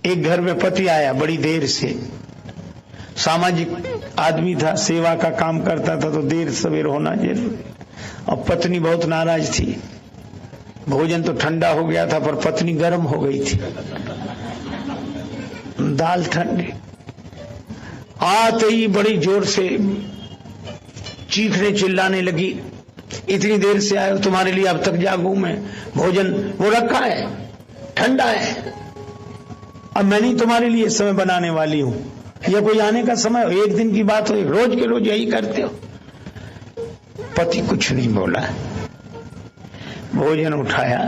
एक घर में पति आया बड़ी देर से, सामाजिक आदमी था, सेवा का काम करता था, तो देर सवेर होना जरूरी। और पत्नी बहुत नाराज थी, भोजन तो ठंडा हो गया था पर पत्नी गर्म हो गई थी, दाल ठंडी। आते ही बड़ी जोर से चीखने चिल्लाने लगी, इतनी देर से आए हो, तुम्हारे लिए अब तक जागू मैं, भोजन वो रखा है, ठंडा है, अब मैं नहीं तुम्हारे लिए इस समय बनाने वाली हूं, यह कोई आने का समय हो, एक दिन की बात हो, रोज के रोज यही करते हो। पति कुछ नहीं बोला, भोजन उठाया,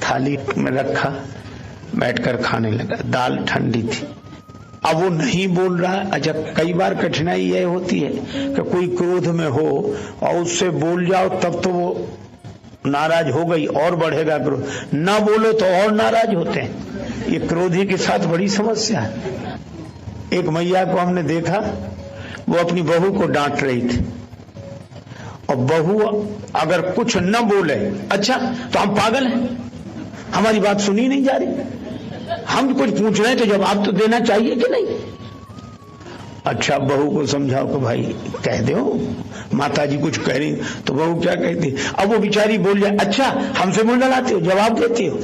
थाली में रखा, बैठकर खाने लगा। दाल ठंडी थी, अब वो नहीं बोल रहा। अच्छा, कई बार कठिनाई यह होती है कि कोई क्रोध में हो और उससे बोल जाओ तब तो वो नाराज हो गई और बढ़ेगा क्रोध, ना बोलो तो और नाराज होते हैं। ये क्रोधी के साथ बड़ी समस्या है। एक मैया को हमने देखा, वो अपनी बहू को डांट रही थी और बहू अगर कुछ न बोले, अच्छा तो हम पागल हैं, हमारी बात सुनी नहीं जा रही, हम कुछ पूछ रहे हैं तो जवाब तो देना चाहिए कि नहीं। अच्छा, बहू को समझाओ कि भाई कह दो, माता जी कुछ कह रही, तो बहू क्या कहती, अब वो बेचारी बोल जाए, अच्छा हमसे मुंह लड़ाती हो, जवाब देती हो,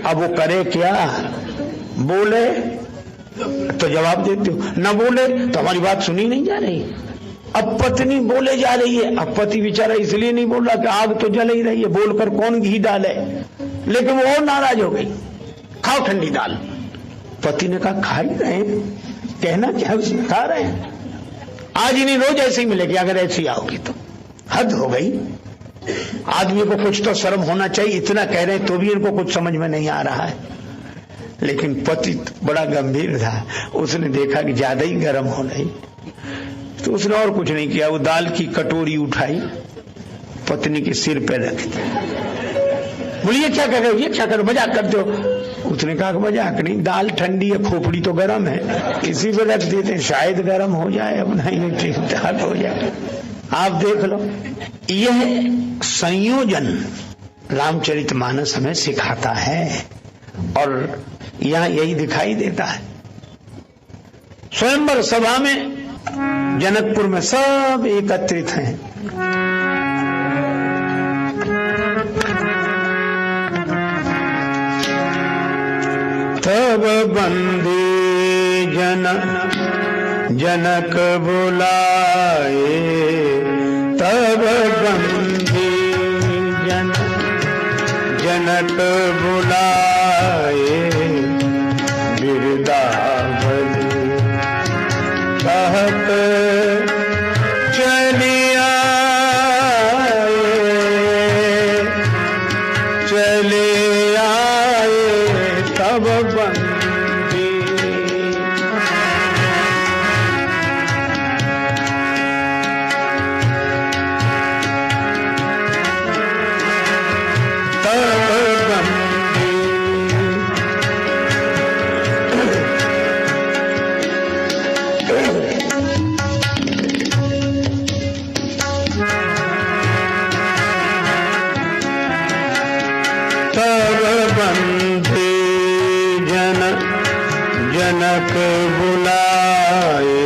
अब वो करे क्या, बोले तो जवाब देते हो, ना बोले तो हमारी बात सुनी नहीं जा रही। अब पत्नी बोले जा रही है, अब पति बेचारा इसलिए नहीं बोल रहा कि आग तो जल ही रही है, बोलकर कौन घी डाले, लेकिन वो और नाराज हो गई, खाओ ठंडी दाल। पति ने कहा खा ही रहे हैं, कहना क्या उसमें, खा रहे हैं, आज इन्हें रोज ऐसे ही मिलेगी, अगर ऐसी आओगी तो। हद हो गई, आदमी को कुछ तो शर्म होना चाहिए, इतना कह रहे हैं तो भी इनको कुछ समझ में नहीं आ रहा है। लेकिन पति बड़ा गंभीर था, उसने देखा कि ज्यादा ही गर्म हो रही, तो उसने और कुछ नहीं किया, वो दाल की कटोरी उठाई, पत्नी के सिर पे रख दी। बोली ये क्या कर रहे हो, ये क्या करो, मजाक करते हो। उसने कहा मजाक नहीं, दाल ठंडी है, खोपड़ी तो गर्म है, इसी पे रख देते, शायद गर्म हो जाए, अब नहीं ठीक ठाक हो जाए। आप देख लो, यह संयोजन रामचरितमानस हमें सिखाता है और यहां यही दिखाई देता है। स्वयंवर सभा में जनकपुर में सब एकत्रित हैं, तब बंदी जनक बुलाए, तब बंदी जनक बुलाए, बिरदावली कहत चली आए, चले आए तब बंदी। तब बंदी जनक बुलाए,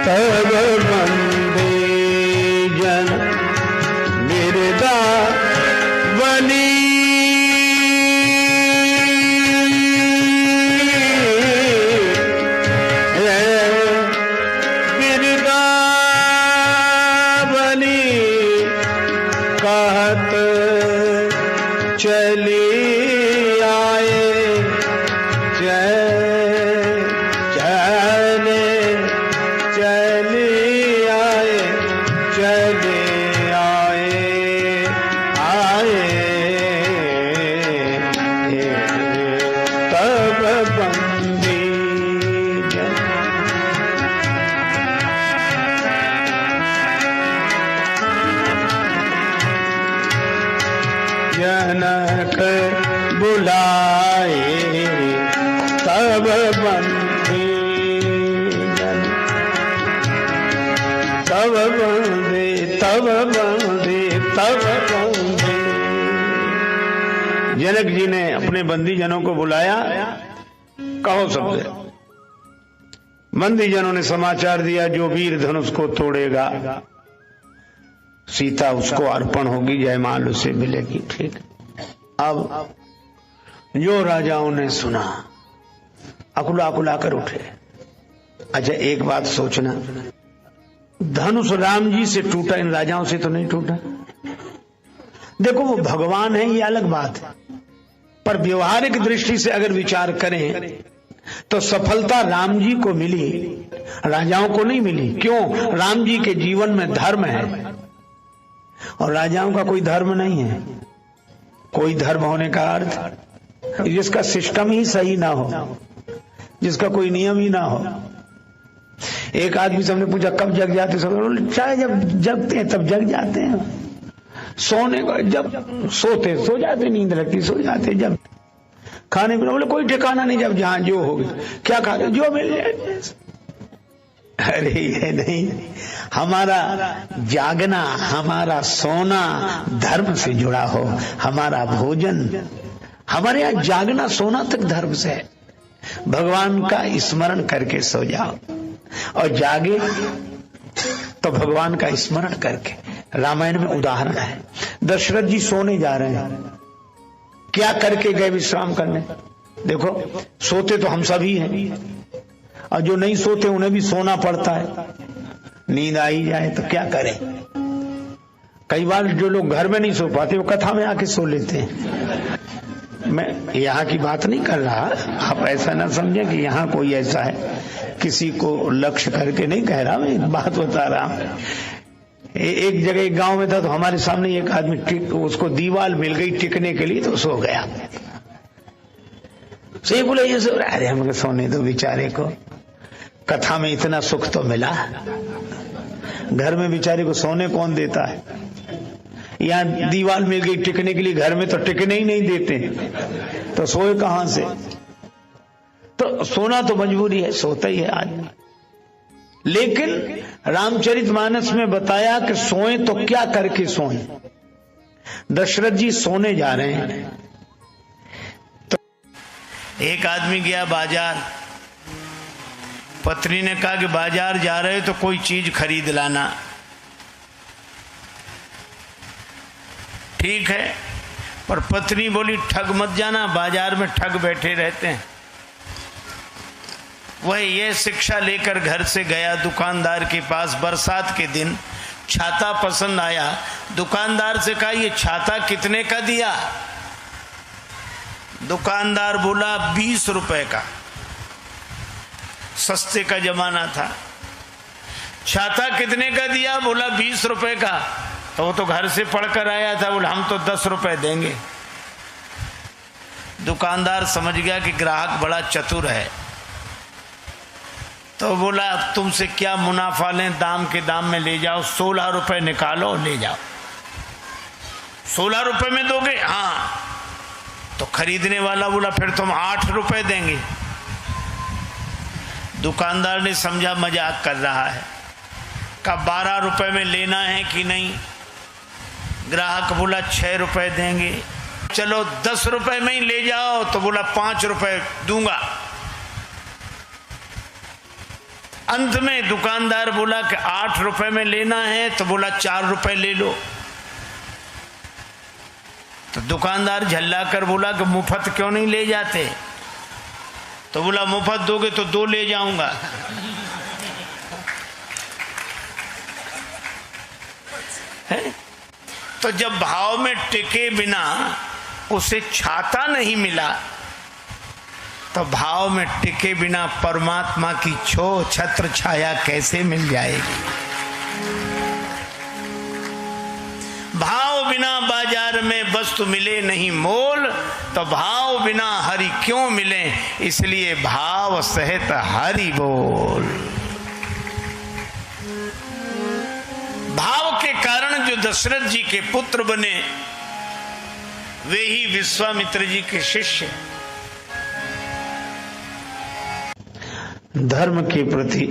तब बंदे जन बिरदावली, बिरदावली कहत चली आए, चले आए, चले आए, आए तब बंदी जनक बुलाए, तब बंदी तब बंदे, तब बंदे, तब बंदे। जनक जी ने अपने बंदी जनों को बुलाया कहो सबसे। बंदीजनों ने समाचार दिया, जो वीर धनुष को तोड़ेगा सीता उसको अर्पण होगी, जयमाल उसे मिलेगी। ठीक। अब जो राजाओं ने सुना अकुला अकुला कर उठे। अच्छा एक बात सोचना, धनुष राम जी से टूटा, इन राजाओं से तो नहीं टूटा। देखो वो भगवान है ये अलग बात है, पर व्यवहारिक दृष्टि से अगर विचार करें तो सफलता राम जी को मिली, राजाओं को नहीं मिली। क्यों? राम जी के जीवन में धर्म है और राजाओं का कोई धर्म नहीं है। कोई धर्म होने का अर्थ जिसका सिस्टम ही सही ना हो, जिसका कोई नियम ही ना हो। एक आदमी से हमने पूछा कब जग जाते, सब चाहे जब जगते हैं तब जग जाते हैं। सोने को जब सोते सो जाते, नींद लगती सो जाते, जब खाने पीने बोले कोई ठिकाना नहीं, जब जहां जो हो क्या खा रहे जो मिल जाए। अरे ये नहीं, हमारा जागना, हमारा सोना धर्म से जुड़ा हो, हमारा भोजन, हमारे यहाँ जागना सोना तक धर्म से है। भगवान का स्मरण करके सो जाओ और जागे तो भगवान का स्मरण करके। रामायण में उदाहरण है, दशरथ जी सोने जा रहे हैं, क्या करके गए? विश्राम करने। देखो सोते तो हम सभी हैं और जो नहीं सोते उन्हें भी सोना पड़ता है। नींद आ ही जाए तो क्या करें? कई बार जो लोग घर में नहीं सो पाते वो कथा में आके सो लेते हैं। मैं यहाँ की बात नहीं कर रहा, आप ऐसा ना समझें कि यहाँ कोई ऐसा है, किसी को लक्ष्य करके नहीं कह रहा, मैं एक बात बता रहा हूँ। एक जगह एक गांव में था तो हमारे सामने एक आदमी उसको दीवार मिल गई टिकने के लिए तो सो गया। से बोले ये सो रहा है, अरे हमको सोने दो बेचारे को, कथा में इतना सुख तो मिला, घर में बेचारे को सोने कौन देता है? यहाँ दीवार मिल गई टिकने के लिए, घर में तो टिकने ही नहीं देते, तो सोए कहां से? तो सोना तो मजबूरी है, सोता ही है आदमी। लेकिन रामचरितमानस में बताया कि सोए तो क्या करके सोए। दशरथ जी सोने जा रहे हैं तो एक आदमी गया बाजार, पत्नी ने कहा कि बाजार जा रहे हो तो कोई चीज खरीद लाना। ठीक है, पर पत्नी बोली ठग मत जाना, बाजार में ठग बैठे रहते हैं। वह ये शिक्षा लेकर घर से गया दुकानदार के पास। बरसात के दिन छाता पसंद आया, दुकानदार से कहा ये छाता कितने का दिया? दुकानदार बोला 20 रुपए का, सस्ते का जमाना था। छाता कितने का दिया? बोला 20 रुपए का। तो वो तो घर से पढ़कर आया था, बोला हम तो 10 रुपए देंगे। दुकानदार समझ गया कि ग्राहक बड़ा चतुर है, तो बोला अब तुमसे क्या मुनाफा लें, दाम के दाम में ले जाओ, 16 रुपए निकालो ले जाओ। 16 रुपए में दोगे? हाँ। तो खरीदने वाला बोला फिर तुम 8 रुपए देंगे। दुकानदार ने समझा मजाक कर रहा है, का 12 रुपए में लेना है कि नहीं? ग्राहक बोला 6 रुपए देंगे। चलो 10 रुपए में ही ले जाओ, तो बोला 5 रुपए दूंगा। अंत में दुकानदार बोला कि 8 रुपए में लेना है, तो बोला 4 रुपए ले लो। तो दुकानदार झल्ला कर बोला कि मुफ्त क्यों नहीं ले जाते? तो बोला मुफ्त दोगे तो 2 ले जाऊंगा। है? तो जब भाव में टिके बिना उसे छाता नहीं मिला, तो भाव में टिके बिना परमात्मा की छत्र छाया कैसे मिल जाएगी? भाव बिना बाजार में वस्तु मिले नहीं मोल, तो भाव बिना हरि क्यों मिले? इसलिए भाव सहित हरि बोल। भाव के कारण जो दशरथ जी के पुत्र बने वे ही विश्वामित्र जी के शिष्य। धर्म के प्रति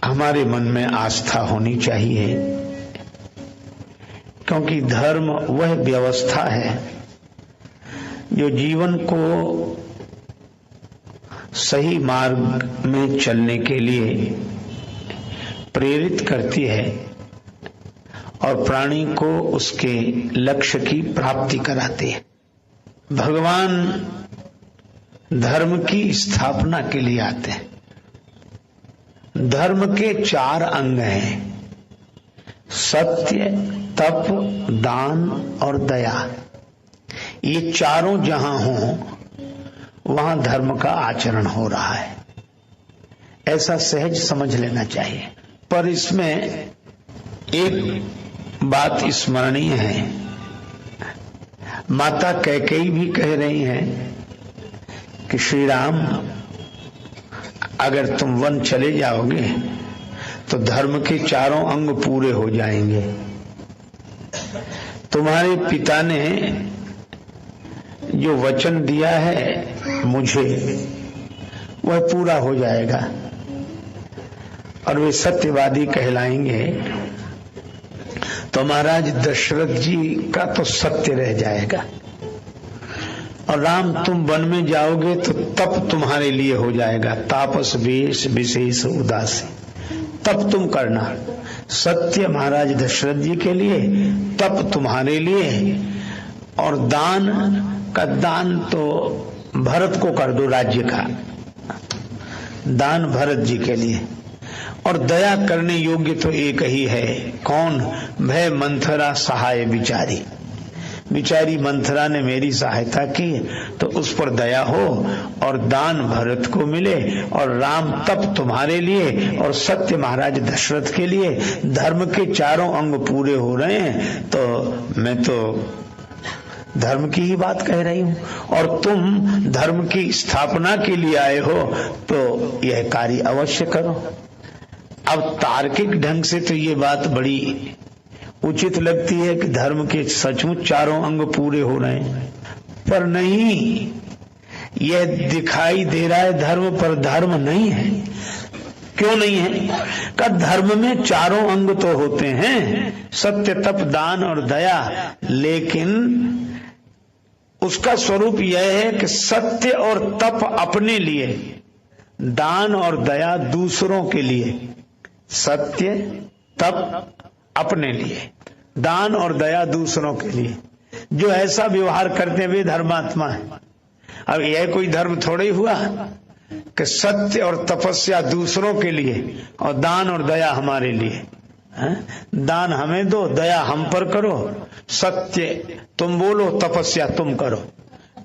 हमारे मन में आस्था होनी चाहिए, क्योंकि धर्म वह व्यवस्था है जो जीवन को सही मार्ग में चलने के लिए प्रेरित करती है और प्राणी को उसके लक्ष्य की प्राप्ति कराती है। भगवान धर्म की स्थापना के लिए आते हैं। धर्म के 4 अंग हैं, सत्य, तप, दान और दया। ये चारों जहां हों वहां धर्म का आचरण हो रहा है, ऐसा सहज समझ लेना चाहिए। पर इसमें एक बात स्मरणीय है, माता कैकेयी भी कह रही हैं कि श्री राम, अगर तुम वन चले जाओगे तो धर्म के 4 अंग पूरे हो जाएंगे। तुम्हारे पिता ने जो वचन दिया है मुझे, वह पूरा हो जाएगा और वे सत्यवादी कहलाएंगे। तो महाराज दशरथ जी का तो सत्य रह जाएगा। और राम, तुम वन में जाओगे तो तप तुम्हारे लिए हो जाएगा, तापस वेश विशेष उदासी, तप तुम करना। सत्य महाराज दशरथ जी के लिए, तप तुम्हारे लिए, और दान का दान तो भरत को कर दो, राज्य का दान भरत जी के लिए। और दया करने योग्य तो एक ही है, कौन? भय मंथरा सहाय बिचारी। बिचारी मंथरा ने मेरी सहायता की तो उस पर दया हो, और दान भरत को मिले, और राम तप तुम्हारे लिए, और सत्य महाराज दशरथ के लिए। धर्म के 4 अंग पूरे हो रहे हैं तो मैं तो धर्म की ही बात कह रही हूं, और तुम धर्म की स्थापना के लिए आए हो तो यह कार्य अवश्य करो। अब तार्किक ढंग से तो ये बात बड़ी उचित लगती है कि धर्म के सचमुच 4 अंग पूरे हो रहे हैं, पर नहीं, यह दिखाई दे रहा है धर्म, पर धर्म नहीं है। क्यों नहीं है? का धर्म में 4 अंग तो होते हैं, सत्य, तप, दान और दया, लेकिन उसका स्वरूप यह है कि सत्य और तप अपने लिए, दान और दया दूसरों के लिए। सत्य, तप अपने लिए, दान और दया दूसरों के लिए। जो ऐसा व्यवहार करते हैं वे धर्मात्मा है। अब यह कोई धर्म थोड़े हुआ कि सत्य और तपस्या दूसरों के लिए और दान और दया हमारे लिए। दान हमें दो, दया हम पर करो, सत्य तुम बोलो, तपस्या तुम करो।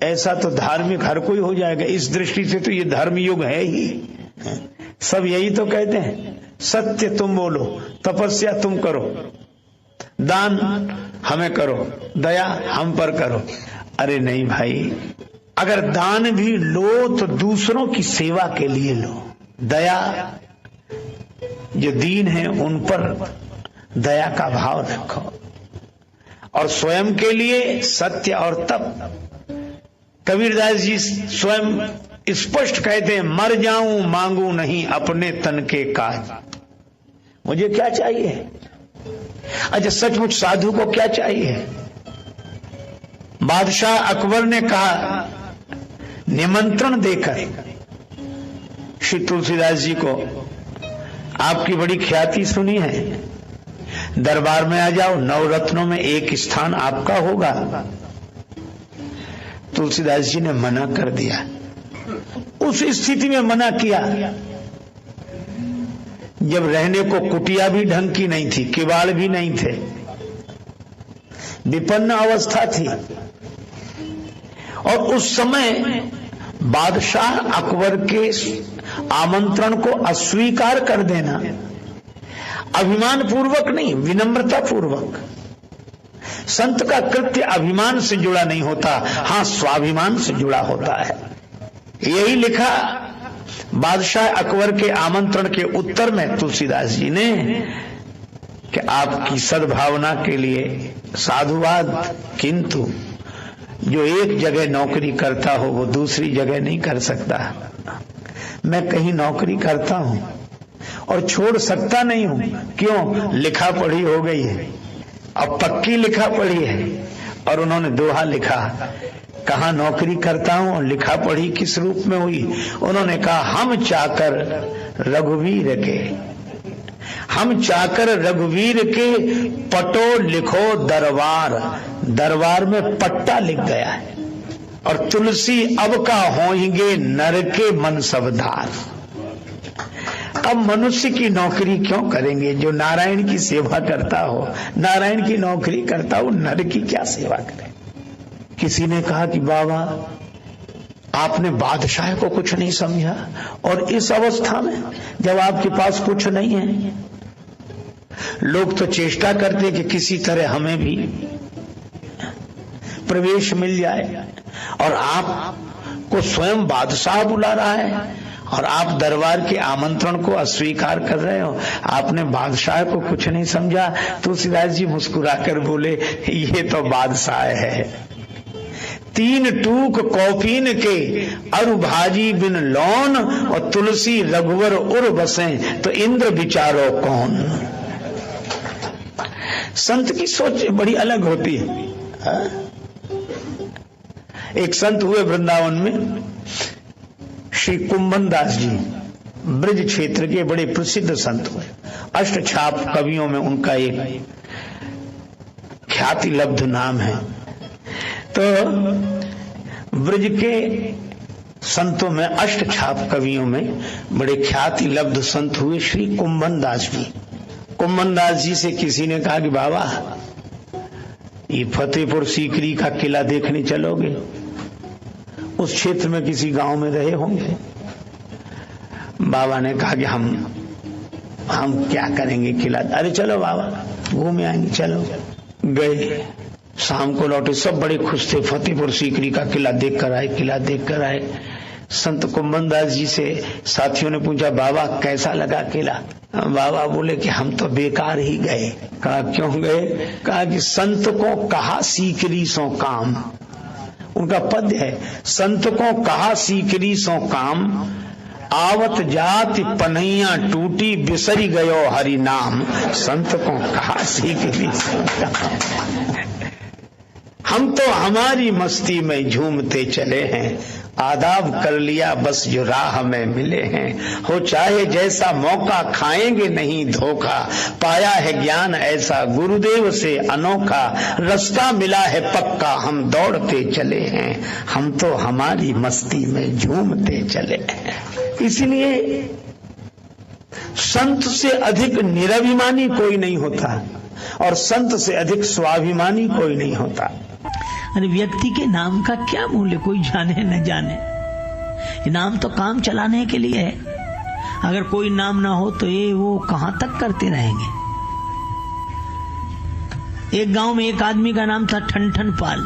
ऐसा तो धार्मिक हर कोई हो जाएगा। इस दृष्टि से तो ये धर्म युग है ही। सब यही तो कहते हैं, सत्य तुम बोलो, तपस्या तुम करो, दान हमें करो, दया हम पर करो। अरे नहीं भाई, अगर दान भी लो तो दूसरों की सेवा के लिए लो। दया, जो दीन है उन पर दया का भाव रखो, और स्वयं के लिए सत्य और तप। कबीरदास जी स्वयं स्पष्ट कहते हैं, मर जाऊं मांगू नहीं अपने तन के काज। मुझे क्या चाहिए? अच्छा, सचमुच साधु को क्या चाहिए? बादशाह अकबर ने कहा निमंत्रण देकर श्री तुलसीदास जी को, आपकी बड़ी ख्याति सुनी है, दरबार में आ जाओ, 9 रत्नों में एक स्थान आपका होगा। तुलसीदास जी ने मना कर दिया। उस स्थिति में मना किया जब रहने को कुटिया भी ढंग की नहीं थी, किवाड़ भी नहीं थे, विपन्न अवस्था थी। और उस समय बादशाह अकबर के आमंत्रण को अस्वीकार कर देना, अभिमान पूर्वक नहीं, विनम्रता पूर्वक। संत का कृत्य अभिमान से जुड़ा नहीं होता, हां स्वाभिमान से जुड़ा होता है। यही लिखा बादशाह अकबर के आमंत्रण के उत्तर में तुलसीदास जी ने कि आपकी सद्भावना के लिए साधुवाद, किंतु जो एक जगह नौकरी करता हो वो दूसरी जगह नहीं कर सकता। मैं कहीं नौकरी करता हूं और छोड़ सकता नहीं हूं। क्यों? लिखा पढ़ी हो गई है, अब पक्की लिखा पढ़ी है। और उन्होंने दोहा लिखा कहाँ नौकरी करता हूं और लिखा पढ़ी किस रूप में हुई? उन्होंने कहा हम चाकर रघुवीर के, हम चाकर रघुवीर के, पटो लिखो दरबार। दरबार में पट्टा लिख गया है, और तुलसी अब का होंगे नर के मन सबधार। अब मनुष्य की नौकरी क्यों करेंगे? जो नारायण की सेवा करता हो, नारायण की नौकरी करता हो, नर की क्या सेवा करे? किसी ने कहा कि बाबा आपने बादशाह को कुछ नहीं समझा, और इस अवस्था में जब आपके पास कुछ नहीं है, लोग तो चेष्टा करते कि किसी तरह हमें भी प्रवेश मिल जाए, और आपको स्वयं बादशाह बुला रहा है और आप दरबार के आमंत्रण को अस्वीकार कर रहे हो। आपने बादशाह को कुछ नहीं समझा। तुलसीदास जी मुस्कुराकर बोले, ये तो बादशाह है। तीन टूक कौपीन के अरु भाजी बिन लौन, और तुलसी रघुवर उर बसे, तो इंद्र विचारो कौन। संत की सोच बड़ी अलग होती है। एक संत हुए वृंदावन में, श्री कुंभन दास जी, ब्रज क्षेत्र के बड़े प्रसिद्ध संत हुए। अष्टछाप कवियों में उनका एक ख्याति लब्ध नाम है। तो ब्रज के संतों में, अष्टछाप कवियों में बड़े ख्याति लब्ध संत हुए श्री कुंभन दास जी। कुंभन दास जी से किसी ने कहा कि बाबा ये फतेहपुर सीकरी का किला देखने चलोगे? उस क्षेत्र में किसी गांव में रहे होंगे। बाबा ने कहा कि हम क्या करेंगे किला? अरे चलो बाबा घूम आएंगे, चलो। गए, शाम को लौटे, सब बड़े खुश थे। फतेहपुर सीकरी का किला देख कर आए, किला देख कर आए। संत कुंभन दास जी से साथियों ने पूछा, बाबा कैसा लगा किला? बाबा बोले कि हम तो बेकार ही गए। कहा क्यों गए? कहा कि संत को कहा सीकरी सो काम। उनका पद है, संत को कहा सीकरी सो काम, आवत जाति पनैया टूटी, बिसरी गयो हरि नाम। संत को कहा सीकरी सो काम। हम तो हमारी मस्ती में झूमते चले हैं, आदाब कर लिया बस जो राह में मिले हैं। हो चाहे जैसा मौका, खाएंगे नहीं धोखा, पाया है ज्ञान ऐसा गुरुदेव से अनोखा, रास्ता मिला है पक्का, हम दौड़ते चले हैं, हम तो हमारी मस्ती में झूमते चले हैं। इसलिए संत से अधिक निराभिमानी कोई नहीं होता, और संत से अधिक स्वाभिमानी कोई नहीं होता। अरे व्यक्ति के नाम का क्या मूल्य, कोई जाने न जाने। नाम तो काम चलाने के लिए है। अगर कोई नाम ना हो तो ये वो कहां तक करते रहेंगे। एक गांव में एक आदमी का नाम था ठनठन पाल।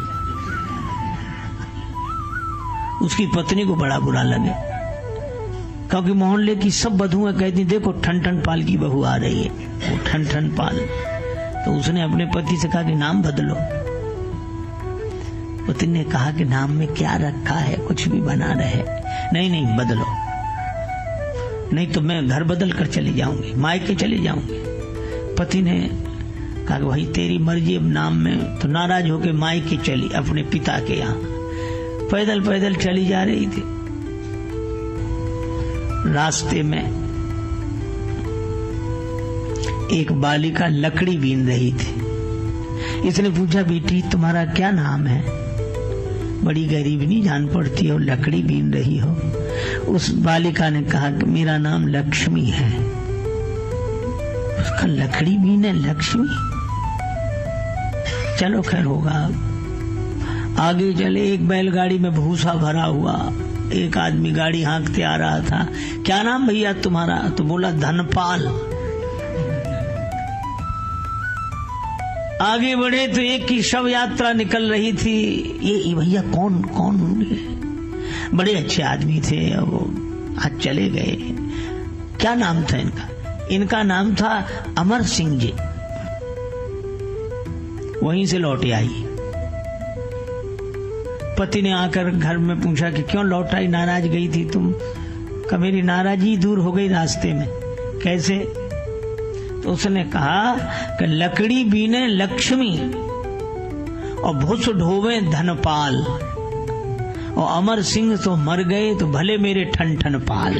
उसकी पत्नी को बड़ा बुरा लगे, क्योंकि मोहल्ले की सब बधुएं कहती देखो ठनठन पाल की बहू आ रही है, वो ठनठन पाल। तो उसने अपने पति से कहा कि नाम बदलो। पति ने कहा कि नाम में क्या रखा है, कुछ भी बना रहे। नहीं बदलो, नहीं तो मैं घर बदल कर चली जाऊंगी, मायके चली जाऊंगी। पति ने कहा कि भाई तेरी मर्जी अब नाम में। तो नाराज होकर मायके चली अपने पिता के यहाँ। पैदल पैदल चली जा रही थी। रास्ते में एक बालिका लकड़ी बीन रही थी। इसने पूछा बेटी तुम्हारा क्या नाम है? बड़ी गरीबनी जान पड़ती हो, लकड़ी बीन रही हो। उस बालिका ने कहा कि मेरा नाम लक्ष्मी है। उसका लकड़ी बीने लक्ष्मी, चलो खैर होगा। आगे चले, एक बैलगाड़ी में भूसा भरा हुआ एक आदमी गाड़ी हाँकते आ रहा था। क्या नाम भैया तुम्हारा? तो बोला धनपाल। आगे बढ़े तो एक की शव यात्रा निकल रही थी। ये भैया कौन होंगे? बड़े अच्छे आदमी थे, वो आज चले गए। क्या नाम था इनका? इनका नाम था अमर सिंह जी। वहीं से लौटे आई। पति ने आकर घर में पूछा कि क्यों लौट आई, नाराज गई थी तुम? कहा मेरी नाराजगी दूर हो गई रास्ते में। कैसे? तो उसने कहा कि लकड़ी बीने लक्ष्मी और भुस ढोवे धनपाल। और अमर सिंह तो मर गए तो भले मेरे ठन ठन पाल।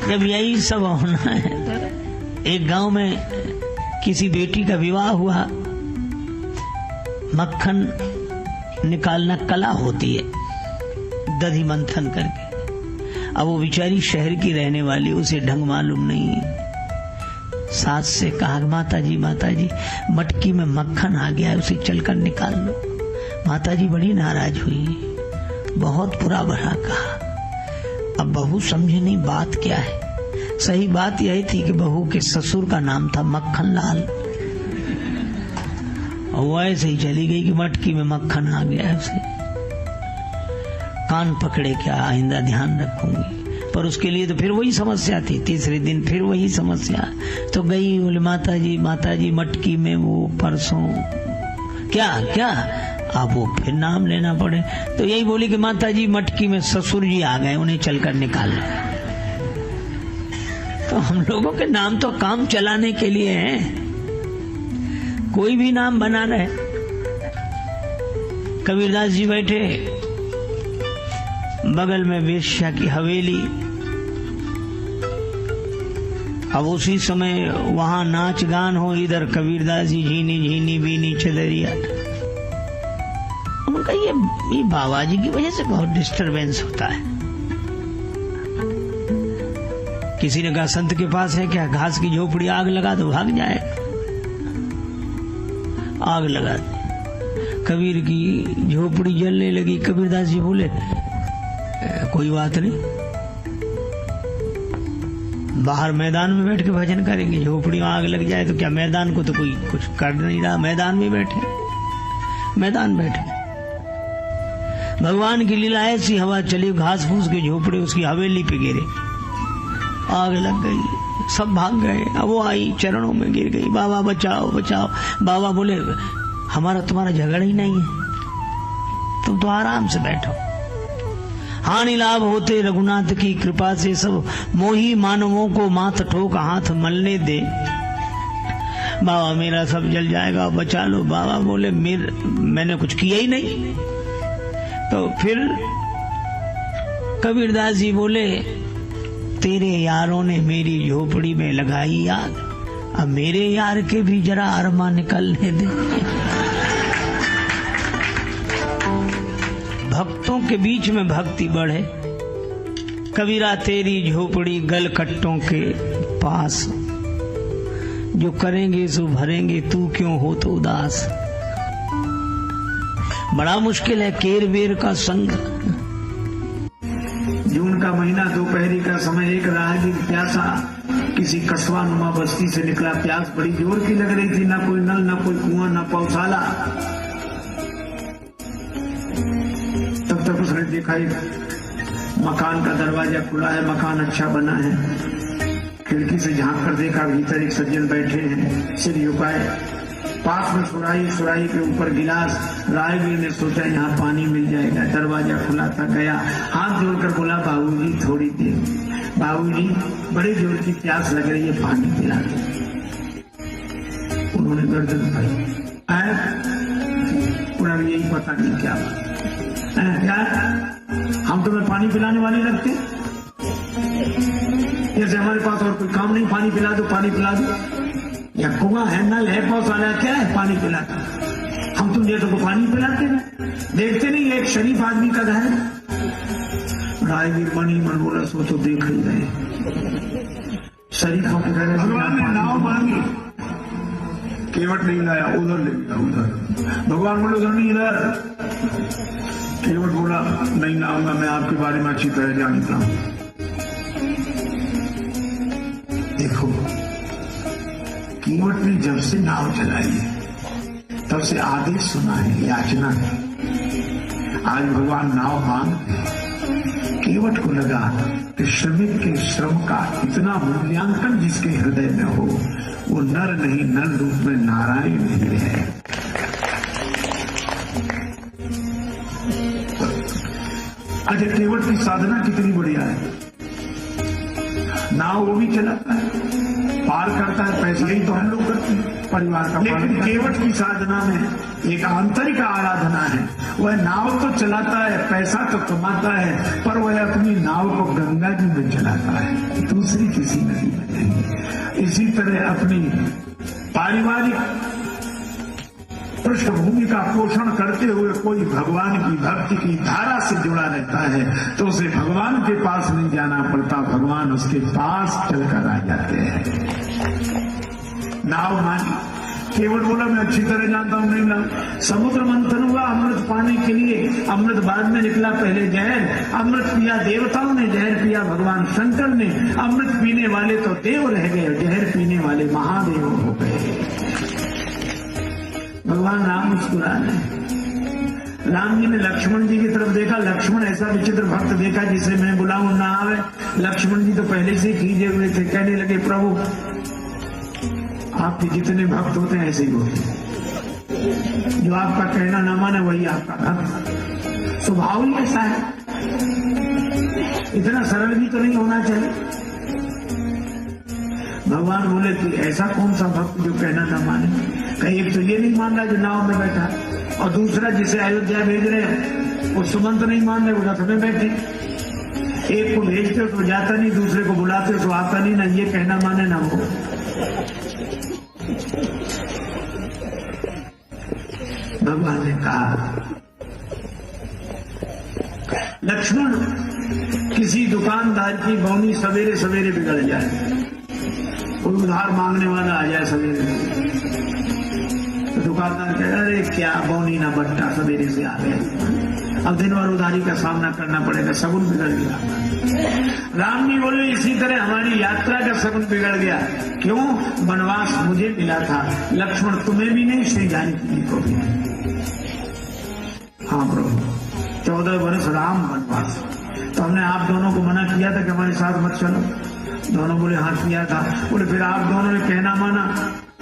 जब यही सब होना है, एक गांव में किसी बेटी का विवाह हुआ, मक्खन निकालना कला होती है, दधी मंथन करके। अब वो बेचारी शहर की रहने वाली, उसे ढंग मालूम नहीं। सास से कहा, माता जी मटकी में मक्खन आ गया है, उसे चलकर निकाल लो। माता जी बड़ी नाराज हुई, बहुत बुरा भला कहा। अब बहू समझे नहीं बात क्या है। सही बात यही थी कि बहू के ससुर का नाम था मक्खन लाल, और वो ऐसे ही चली गई कि मटकी में मक्खन आ गया है। उसे कान पकड़े, क्या आइंदा ध्यान रखूंगी। पर उसके लिए तो फिर वही समस्या थी। तीसरे दिन फिर वही समस्या, तो गई, बोले माता जी मटकी में वो परसों क्या अब वो फिर नाम लेना पड़े, तो यही बोली कि माता जी मटकी में ससुर जी आ गए, उन्हें चलकर निकाल लो। तो हम लोगों के नाम तो काम चलाने के लिए हैं, कोई भी नाम बना रहे। कबीरदास जी बैठे, बगल में वेश्या की हवेली। अब उसी समय वहां नाच गान हो, इधर कबीरदास जी झीनी झीनी बीनी चदरिया। उनका ये बाबा जी की वजह से बहुत डिस्टरबेंस होता है। किसी ने कहा संत के पास है क्या, घास की झोपड़ी आग लगा दो भाग जाए। आग लगा दी, कबीर की झोपड़ी जलने लगी। कबीरदास जी बोले कोई बात नहीं, बाहर मैदान में बैठ के भजन करेंगे। झोपड़ी में आग लग जाए तो क्या, मैदान को तो कोई कुछ कर नहीं रहा, मैदान में बैठे। भगवान की लीला ऐसी, हवा चली, घास फूस के झोपड़े उसकी हवेली पे गिरे, आग लग गई, सब भाग गए। अब वो आई, चरणों में गिर गई, बाबा बचाओ बचाओ। बाबा बोले हमारा तुम्हारा झगड़ा ही नहीं है, तुम तो आराम से बैठो। हानि लाभ होते रघुनाथ की कृपा से, सब मोही मानवों को माथ ठोक हाथ मलने दे। बाबा मेरा सब जल जाएगा, बचा लो। बाबा बोले मैंने कुछ किया ही नहीं। तो फिर कबीरदास जी बोले तेरे यारों ने मेरी झोपड़ी में लगाई आग, अब मेरे यार के भी जरा अरमा निकलने दे। भक्तों के बीच में भक्ति बढ़े। कबीरा तेरी झोपड़ी गलकट्टों के पास, जो करेंगे सो भरेंगे, तू क्यों हो तो उदास। बड़ा मुश्किल है केर बेर का संग। जून का महीना, दोपहरी का समय, एक राहगीर प्यासा किसी कस्बा नुमा बस्ती से निकला। प्यास बड़ी जोर की लग रही थी, ना कोई नल, ना कोई कुआं, ना पौधाला। तब तक उसने देखा एक मकान का दरवाजा खुला है, मकान अच्छा बना है। खिड़की से झांक कर देखा, भीतर एक सज्जन बैठे हैं, सिर झुकाए, पास में सुराही के ऊपर गिलास। राहगीर ने सोचा यहाँ पानी मिल जाएगा, दरवाजा खुला था, गया, हाथ जोड़कर बोला बाबूजी थोड़ी देर। बाबूजी बड़े जोर की प्यास लग रही है, पानी पिला दो। उन्होंने गर्दन उठाई, उन्हें यही पता नहीं क्या क्या हम तुम्हें पानी पिलाने वाले लगते, जैसे हमारे पास और कोई काम नहीं, पानी पिला दो, पानी पिला दो। या कुआं है, नल है, पौधाला, क्या है, पानी पिलाता। हम तुम जैसे को पानी पिलाते हैं, देखते नहीं एक शरीफ आदमी का घर। राहगीर मनी मन बोला सो तो देख ही गए। शरीफों के घर भगवान ने नाव मांगी, केवट नहीं लाया, उधर ले गया, उधर। भगवान बोले उधर नहीं, इधर। केवट बोला नहीं लाऊंगा, मैं आपके बारे में अच्छी तरह जानता हूं। देखो केवट ने जब से नाव चलाई है तब से आदेश सुना है, याचना है। आज भगवान नाव मांगते। केवट को लगा कि श्रमिक के श्रम का इतना मूल्यांकन जिसके हृदय में हो, वो नर नहीं, नर रूप में नारायण ही है। अच्छा केवट की साधना कितनी बढ़िया है। नाव वो भी चलाता है पार करता है, पैसा ही तो हम लोग करते हैं परिवार का। लेकिन केवट की साधना में एक आंतरिक आराधना है। वह नाव तो चलाता है, पैसा तो कमाता है, पर वह अपनी नाव को गंगा जी में चलाता है, दूसरी किसी नदी में नहीं। इसी तरह अपनी पारिवारिक पृष्ठभूमि का पोषण करते हुए कोई भगवान की भक्ति की धारा से जुड़ा रहता है तो उसे भगवान के पास नहीं जाना पड़ता, भगवान उसके पास चलकर आ जाते हैं। नाव मानी, केवट बोला मैं अच्छी तरह जानता हूं, नहीं ना। समुद्र मंथन हुआ अमृत पाने के लिए, अमृत बाद में निकला, पहले जहर। अमृत पिया देवताओं ने, जहर पिया भगवान शंकर ने। अमृत पीने वाले तो देव रह गए, जहर पीने वाले महादेव हो गए। भगवान राम मुस्कुरा रहे। राम जी ने लक्ष्मण जी की तरफ देखा, लक्ष्मण ऐसा विचित्र भक्त देखा जिसे मैं बुलाऊं ना आवे। लक्ष्मण जी तो पहले से खींचे हुए थे, कहने लगे प्रभु आपके जितने भक्त होते हैं ऐसे ही होते हैं, जो आपका कहना ना माने वही आपका भक्त। स्वभाव ही ऐसा है, इतना सरल भी तो नहीं होना चाहिए। भगवान बोले कि ऐसा कौन सा भक्त जो कहना ना माने। कहीं एक तो ये नहीं मान रहा जो नाव में बैठा, और दूसरा जिसे अयोध्या भेज रहे हैं वो सुमंत नहीं मान रहे, वो रथ में बैठे। एक को भेजते हो तो जाता नहीं, दूसरे को बुलाते हो तो आता नहीं, ना ये कहना माने ना वो। भगवान ने कहा लक्ष्मण किसी दुकानदार की बौनी सवेरे सवेरे बिगड़ जाए, कोई उधार मांगने वाला आ जाए सवेरे, तो दुकानदार कहे अरे क्या बौनी ना बट्टा सवेरे से आ गए, अब दिन भर उधारी का सामना करना पड़ेगा, सगुन बिगड़ गया। राम जी बोले इसी तरह हमारी यात्रा का सगुन बिगड़ गया। क्यों? वनवास मुझे मिला था, लक्ष्मण तुम्हें भी नहीं, श्री जानकी जी को भी। हाँ प्रभु, 14 वर्ष राम वनवास, तो हमने आप दोनों को मना किया था कि हमारे साथ मत चलो। दोनों बोले हाँ किया था। बोले फिर आप दोनों ने कहना माना?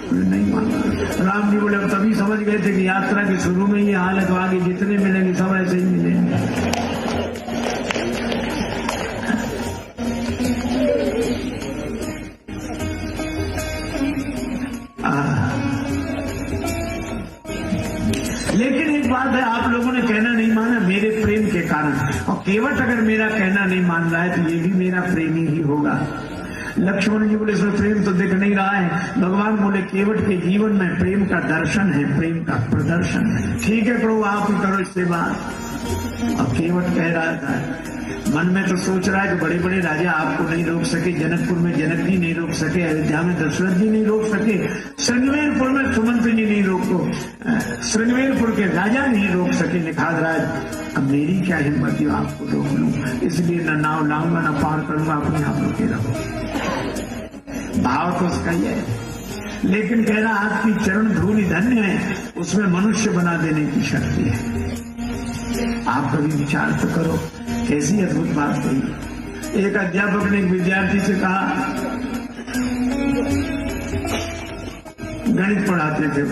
बोले नहीं माना। राम जी बोले अब तभी समझ गए थे कि यात्रा के शुरू में ये हाल है, तो आगे जितने मिलेंगे सब ऐसे ही मिलेंगे। लेकिन एक बात है, आप लोगों ने कहना नहीं माना मेरे प्रेम के कारण, और केवट अगर मेरा कहना नहीं मान रहा है तो ये भी मेरा प्रेमी ही होगा। लक्ष्मण जी बोले इसमें प्रेम तो दिख नहीं रहा है। भगवान बोले केवट के जीवन में प्रेम का दर्शन है, प्रेम का प्रदर्शन है। ठीक है प्रभु आप ही करो इससे बात। और केवट कह रहा था मन में तो सोच रहा है कि बड़े बड़े राजा आपको नहीं रोक सके, जनकपुर में जनक जी नहीं रोक सके, अयोध्या में दशरथ जी नहीं रोक सके, श्रृंगवेरपुर में सुमंत जी नहीं रोको, श्रृंगवेरपुर के राजा नहीं रोक सके निखाद राज। अब मेरी क्या हिम्मत जो आपको रोक लूं, इसलिए न नाव लाऊंगा न पार करूंगा, अपने आप रोके रहो। भाव तो उसका ही है, लेकिन कह रहा आपकी चरण धूलि धन्य है, उसमें मनुष्य बना देने की शक्ति है। आप कभी विचार तो करो कैसी अद्भुत बात कही। एक अध्यापक ने एक विद्यार्थी से कहा, गणित पढ़ाते थे,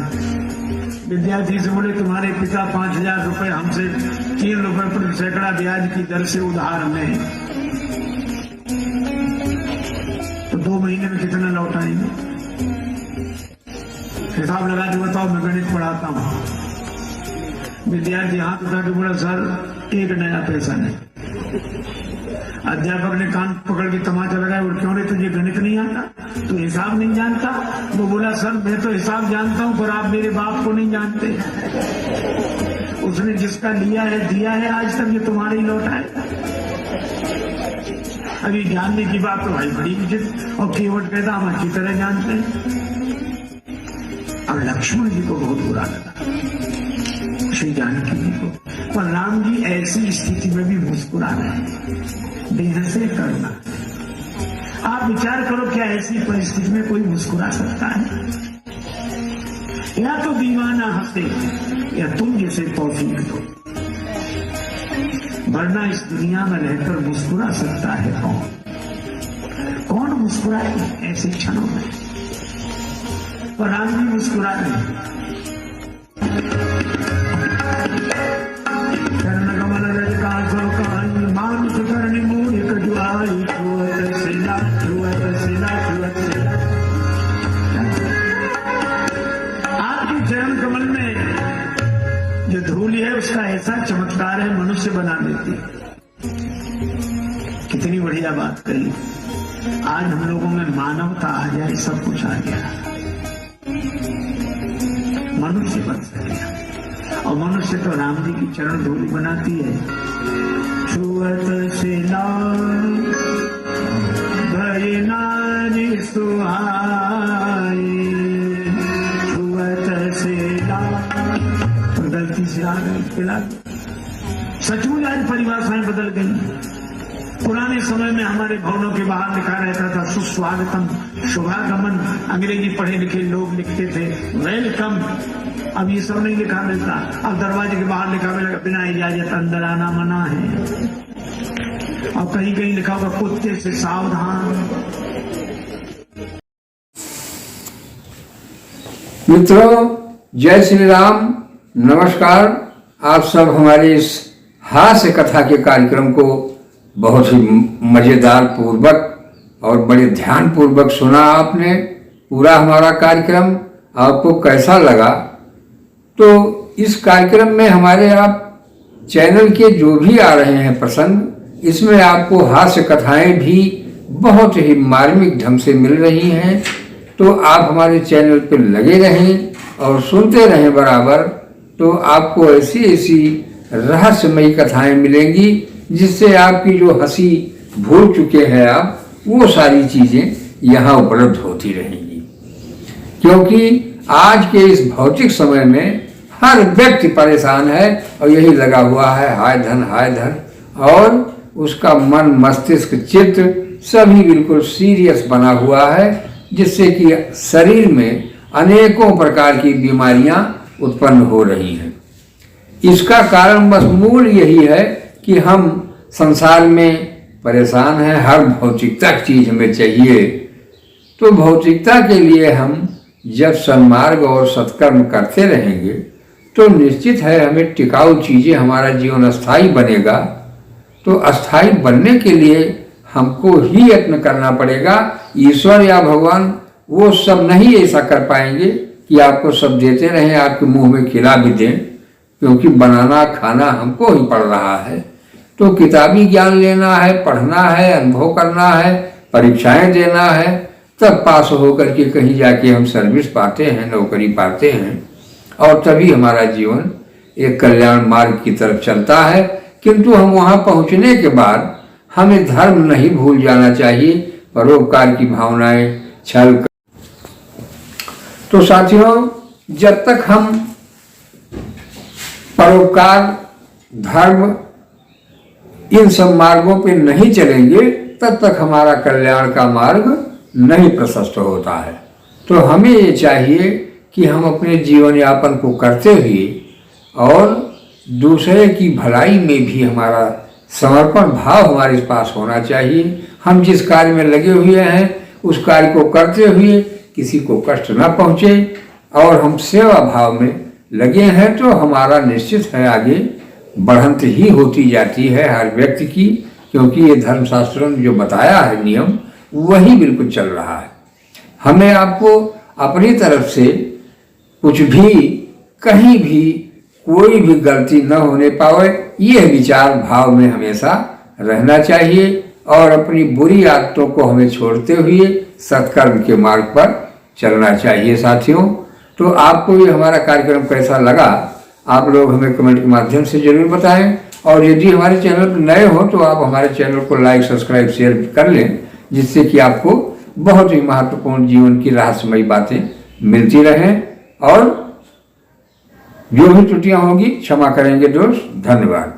विद्यार्थी से बोले तुम्हारे पिता 5,000 रुपए हमसे 3 रुपए प्रति सैकड़ा ब्याज की दर से उधार में, तो 2 महीने में कितना लौटाएंगे? हिसाब लगा के बताओ, मैं गणित पढ़ाता हूँ। विद्यार्थी हाथ उठा के बोला सर 1 नया पैसा नहीं। अध्यापक ने कान पकड़ के तमाचा लगाया, और क्यों रे तुझे गणित नहीं आता, तू हिसाब नहीं जानता? वो बोला सर मैं तो हिसाब जानता हूँ, पर आप मेरे बाप को नहीं जानते। उसने जिसका लिया है दिया है, आज तक ये तुम्हारे ही लौटा है। अभी जानने की बात तो भाई बड़ी विचित्र। और केवट कहता हम अच्छी तरह जानते हैं। अब लक्ष्मण जी को बहुत बुरा लगा, श्री जानकी जी को, पर राम जी ऐसी स्थिति में भी मुस्कुरा रहे, देह से करना। आप विचार करो क्या ऐसी परिस्थिति में कोई मुस्कुरा सकता है? या तो दीवाना हंसे या तुम जैसे तौफीक दो, वरना इस दुनिया में रहकर मुस्कुरा सकता है कौन? कौन मुस्कुराए ऐसे क्षणों में? पर राम जी मुस्कुरा रहे। मानुष करनी मूर्ख जुआई, छुअत सिला छुअत सिला छुअत सिला। ऐसा चमत्कार है, मनुष्य बना देती है। कितनी बढ़िया बात कही। आज हम लोगों में मानवता आ जाए, सब कुछ आ गया, मनुष्य बन सकेगा। और मनुष्य तो राम जी की चरण धूलि बनाती है। छुअत से भय नारी सुहाई, छुअत से गलती से आ गई। सचमुच आज परिभाषाएं बदल गई। पुराने समय में हमारे भवनों के बाहर लिखा रहता था सुस्वागतम, शुभागमन। अंग्रेजी पढ़े लिखे लोग लिखते थे वेलकम। अब ये सब नहीं लिखा रहता। अब दरवाजे के बाहर लिखा हुआ बिना इजाजत अंदर आना मना है। और कहीं कहीं लिखा होगा कुत्ते से सावधान। मित्रों, जय श्री राम, नमस्कार। आप सब हमारे इस हास्य कथा के कार्यक्रम को बहुत ही मजेदार पूर्वक और बड़े ध्यान पूर्वक सुना आपने। पूरा हमारा कार्यक्रम आपको कैसा लगा? तो इस कार्यक्रम में हमारे आप चैनल के जो भी आ रहे हैं प्रसंग, इसमें आपको हास्य कथाएं भी बहुत ही मार्मिक ढंग से मिल रही हैं। तो आप हमारे चैनल पर लगे रहें और सुनते रहें बराबर। तो आपको ऐसी ऐसी रहस्यमयी कथाएं मिलेंगी जिससे आपकी जो हंसी भूल चुके हैं आप, वो सारी चीजें यहाँ उपलब्ध होती रहेंगी। क्योंकि आज के इस भौतिक समय में हर व्यक्ति परेशान है और यही लगा हुआ है हाय धन, और उसका मन मस्तिष्क चित्त सभी बिल्कुल सीरियस बना हुआ है, जिससे कि शरीर में अनेकों प्रकार की बीमारियां उत्पन्न हो रही हैं। इसका कारण बस मूल यही है कि हम संसार में परेशान हैं। हर भौतिकता की चीज हमें चाहिए। तो भौतिकता के लिए हम जब सन्मार्ग और सत्कर्म करते रहेंगे तो निश्चित है हमें टिकाऊ चीजें, हमारा जीवन अस्थायी बनेगा। तो अस्थायी बनने के लिए हमको ही यत्न करना पड़ेगा। ईश्वर या भगवान वो सब नहीं ऐसा कर पाएंगे कि आपको सब देते रहें, आपके मुंह में खिला भी दें, क्योंकि बनाना खाना हमको ही पड़ रहा है। तो किताबी ज्ञान लेना है, पढ़ना है, अनुभव करना है, परीक्षाएं देना है, तब पास होकर के कहीं जाके हम सर्विस पाते हैं, नौकरी पाते हैं, और तभी हमारा जीवन एक कल्याण मार्ग की तरफ चलता है। किंतु हम वहां पहुंचने के बाद हमें धर्म नहीं भूल जाना चाहिए, परोपकार की भावनाएं, छल। तो साथियों, जब तक हम परोपकार, धर्म, इन सब मार्गों पे नहीं चलेंगे, तब तक हमारा कल्याण का मार्ग नहीं प्रशस्त होता है। तो हमें ये चाहिए कि हम अपने जीवन यापन को करते हुए और दूसरे की भलाई में भी हमारा समर्पण भाव हमारे पास होना चाहिए। हम जिस कार्य में लगे हुए हैं उस कार्य को करते हुए किसी को कष्ट न पहुँचे और हम सेवा भाव में लगे हैं, तो हमारा निश्चित है आगे बढ़ंत ही होती जाती है हर व्यक्ति की। क्योंकि ये धर्मशास्त्रों ने जो बताया है नियम, वही बिल्कुल चल रहा है। हमें आपको अपनी तरफ से कुछ भी, कहीं भी कोई भी गलती न होने पावे, यह विचार भाव में हमेशा रहना चाहिए और अपनी बुरी आदतों को हमें छोड़ते हुए सत्कर्म के मार्ग पर चलना चाहिए। साथियों, तो आपको ये हमारा कार्यक्रम कैसा लगा, आप लोग हमें कमेंट के माध्यम से जरूर बताएं। और यदि हमारे चैनल पर नए हो तो आप हमारे चैनल को लाइक, सब्सक्राइब, शेयर कर लें, जिससे कि आपको बहुत ही महत्वपूर्ण जीवन की रहस्यमयी बातें मिलती रहें। और जो भी त्रुटियां होंगी क्षमा करेंगे दोस्त। धन्यवाद।